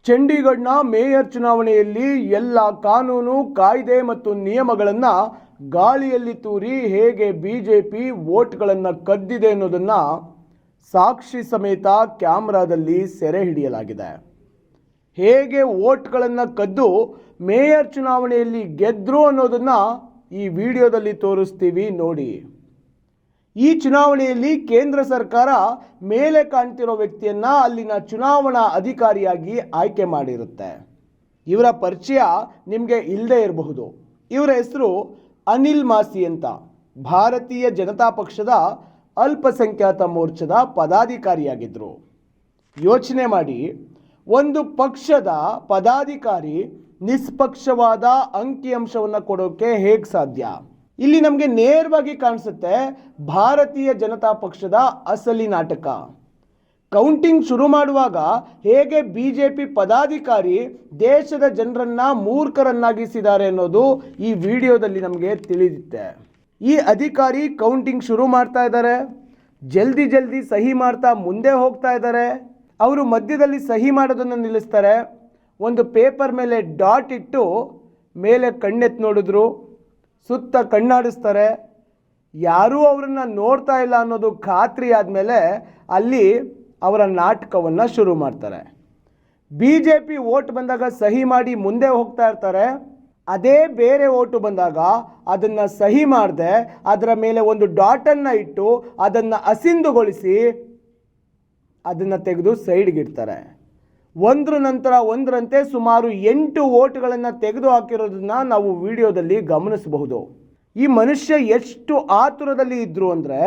ಚಂಡೀಗಢನ mayor ಚುನಾವಣೆಯಲ್ಲಿ ಎಲ್ಲ ಕಾನೂನು ಕಾಯ್ದೆ ಮತ್ತು ನಿಯಮಗಳನ್ನು ಗಾಳಿಯಲ್ಲಿ ತೂರಿ ಹೇಗೆ ಬಿಜೆಪಿ ವೋಟ್ಗಳನ್ನು ಕದ್ದಿದೆ ಅನ್ನೋದನ್ನು ಸಾಕ್ಷಿ ಸಮೇತ ಕ್ಯಾಮ್ರಾದಲ್ಲಿ ಸೆರೆ ಹಿಡಿಯಲಾಗಿದೆ. ಹೇಗೆ ವೋಟ್ಗಳನ್ನು ಕದ್ದು ಮೇಯರ್ ಚುನಾವಣೆಯಲ್ಲಿ ಗೆದ್ರು ಅನ್ನೋದನ್ನು ಈ ವಿಡಿಯೋದಲ್ಲಿ ತೋರಿಸ್ತೀವಿ ನೋಡಿ. ಈ ಚುನಾವಣೆಯಲ್ಲಿ ಕೇಂದ್ರ ಸರ್ಕಾರ ಮೇಲೆ ಕಾಣ್ತಿರೋ ವ್ಯಕ್ತಿಯನ್ನ ಅಲ್ಲಿನ ಚುನಾವಣಾ ಅಧಿಕಾರಿಯಾಗಿ ಆಯ್ಕೆ ಮಾಡಿರುತ್ತೆ. ಇವರ ಪರಿಚಯ ನಿಮಗೆ ಇಲ್ಲದೆ ಇರಬಹುದು. ಇವರ ಹೆಸರು ಅನಿಲ್ ಮಾಸಿ ಅಂತ. ಭಾರತೀಯ ಜನತಾ ಪಕ್ಷದ ಅಲ್ಪಸಂಖ್ಯಾತ ಮೋರ್ಚಾದ ಪದಾಧಿಕಾರಿಯಾಗಿದ್ದರು. ಯೋಚನೆ ಮಾಡಿ, ಒಂದು ಪಕ್ಷದ ಪದಾಧಿಕಾರಿ ನಿಷ್ಪಕ್ಷವಾದ ಅಂಕಿಅಂಶವನ್ನು ಕೊಡೋಕೆ ಹೇಗೆ ಸಾಧ್ಯ? ಇಲ್ಲಿ ನಮಗೆ ನೇರವಾಗಿ ಕಾಣಿಸುತ್ತೆ ಭಾರತೀಯ ಜನತಾ ಪಕ್ಷದ ಅಸಲಿ ನಾಟಕ. ಕೌಂಟಿಂಗ್ ಶುರು ಮಾಡುವಾಗ ಹೇಗೆ ಬಿಜೆಪಿ ಪದಾಧಿಕಾರಿ ದೇಶದ ಜನರನ್ನ ಮೂರ್ಖರನ್ನಾಗಿಸಿದ್ದಾರೆ ಅನ್ನೋದು ಈ ವಿಡಿಯೋದಲ್ಲಿ ನಮಗೆ ತಿಳಿದಿತ್ತೆ. ಈ ಅಧಿಕಾರಿ ಕೌಂಟಿಂಗ್ ಶುರು ಮಾಡ್ತಾ ಇದ್ದಾರೆ, ಜಲ್ದಿ ಸಹಿ ಮಾಡ್ತಾ ಮುಂದೆ ಹೋಗ್ತಾ ಇದ್ದಾರೆ. ಅವರು ಮಧ್ಯದಲ್ಲಿ ಸಹಿ ಮಾಡೋದನ್ನು ನಿಲ್ಲಿಸ್ತಾರೆ. ಒಂದು ಪೇಪರ್ ಮೇಲೆ ಡಾಟ್ ಇಟ್ಟು ಮೇಲೆ ಕಣ್ಣೆತ್ತು ನೋಡಿದ್ರು, ಸುತ್ತ ಕಣ್ಣಾಡಿಸ್ತಾರೆ. ಯಾರೂ ಅವರನ್ನು ನೋಡ್ತಾ ಇಲ್ಲ ಅನ್ನೋದು ಖಾತ್ರಿ ಆದಮೇಲೆ ಅಲ್ಲಿ ಅವರ ನಾಟಕವನ್ನು ಶುರು ಮಾಡ್ತಾರೆ. ಬಿ ಜೆ ಪಿ ಓಟ್ ಬಂದಾಗ ಸಹಿ ಮಾಡಿ ಮುಂದೆ ಹೋಗ್ತಾ ಇರ್ತಾರೆ. ಅದೇ ಬೇರೆ ಓಟು ಬಂದಾಗ ಅದನ್ನು ಸಹಿ ಮಾಡದೆ ಅದರ ಮೇಲೆ ಒಂದು ಡಾಟನ್ನು ಇಟ್ಟು ಅದನ್ನು ಅಸಿಂಧುಗೊಳಿಸಿ ಅದನ್ನು ತೆಗೆದು ಸೈಡ್ಗಿಡ್ತಾರೆ. ಒಂದ್ರ ನಂತರ ಒಂದರಂತೆ ಸುಮಾರು 8 ಓಟ್ಗಳನ್ನು ತೆಗೆದು ಹಾಕಿರೋದನ್ನ ನಾವು ವಿಡಿಯೋದಲ್ಲಿ ಗಮನಿಸಬಹುದು. ಈ ಮನುಷ್ಯ ಎಷ್ಟು ಆತುರದಲ್ಲಿ ಇದ್ದರು ಅಂದರೆ,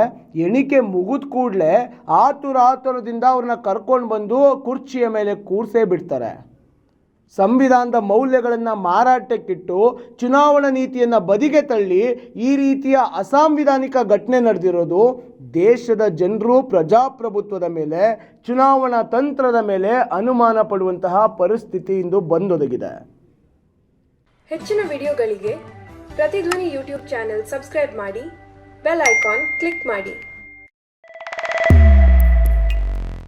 ಎಣಿಕೆ ಮುಗಿದ ಕೂಡಲೇ ಆತುರದಿಂದ ಅವ್ರನ್ನ ಕರ್ಕೊಂಡು ಬಂದು ಕುರ್ಚಿಯ ಮೇಲೆ ಕೂರಿಸೇ ಬಿಡ್ತಾರೆ. ಸಂವಿಧಾನದ ಮೌಲ್ಯಗಳನ್ನು ಮಾರಾಟಕ್ಕಿಟ್ಟು ಚುನಾವಣಾ ನೀತಿಯನ್ನು ಬದಿಗೆ ತಳ್ಳಿ ಈ ರೀತಿಯ ಅಸಾಂವಿಧಾನಿಕ ಘಟನೆ ನಡೆದಿರೋದು ದೇಶದ ಜನರು ಪ್ರಜಾಪ್ರಭುತ್ವದ ಮೇಲೆ, ಚುನಾವಣಾ ತಂತ್ರದ ಮೇಲೆ ಅನುಮಾನ ಪಡುವಂತಹ ಪರಿಸ್ಥಿತಿ ಇಂದು ಬಂದೊದಗಿದೆ. ಹೆಚ್ಚಿನ ವಿಡಿಯೋಗಳಿಗೆ ಪ್ರತಿಧ್ವನಿ ಯೂಟ್ಯೂಬ್ ಚಾನೆಲ್ ಸಬ್ಸ್ಕ್ರೈಬ್ ಮಾಡಿ, ಬೆಲ್ ಐಕಾನ್ ಕ್ಲಿಕ್ ಮಾಡಿ.